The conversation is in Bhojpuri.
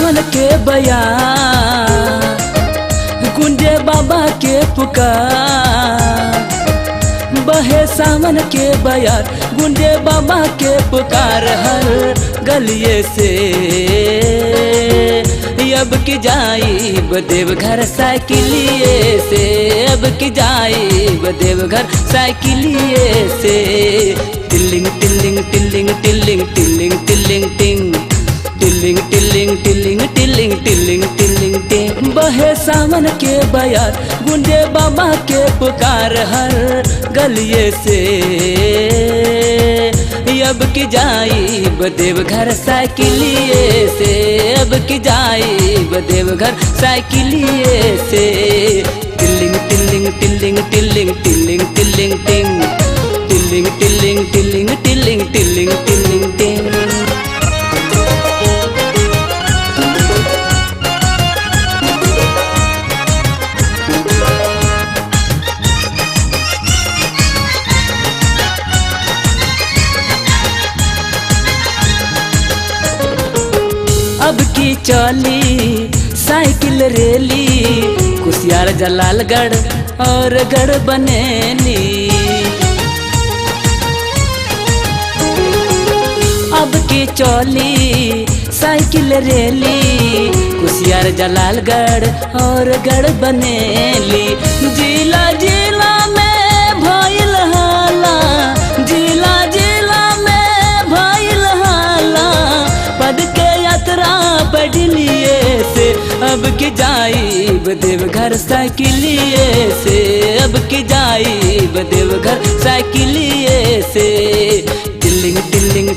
सावन के बयार, गूंजे बाबा के पुकार। बहे सावन के बयार, गूंजे बाबा के पुकार। हर गलिये से अब की जाई देवघर साइकिलिए से, अब की जाई देवघर साइकिलिए से। टिल्लिंग टिल्लिंग टिल्लिंग टिल्लिंग टिल्लिंग टिल्लिंग टिंग, टिल्लिंग टिल्लिंग टिल्लिंग टिल्लिंग टिल्लिंग टिल्लिंग टिंग। बहे सावन के बयार, गूंजे बाबा के पुकार। हर गलिये से अब की जाई देवघर साइकिलिए से, अब की जाई देवघर साइकिलिए से। टिल्लिंग टिल्लिंग टिल्लिंग टिल्लिंग टिल्लिंग टिल्लिंग टिंग, टिल्लिंग टिल्लिंग टिल्लिंग टिल्लिंग टिल्लिंग टिल्लिंग टिंग। अब की चली साइकिल रैली, कुसियार जलालगढ़ और गढ़ बनेली। अब की चली साइकिल रैली, कुसियार जलालगढ़ और गढ़ बनेली। जिला जिला में भइल हाला, जिला जिला में भइल हाला। पद के यात्रा बढ़लिए से अब की जाई देवघर साइकिलिए से, अब की जाई देवघर साइकिलिए से। टिल्लिंग टिल्लिंग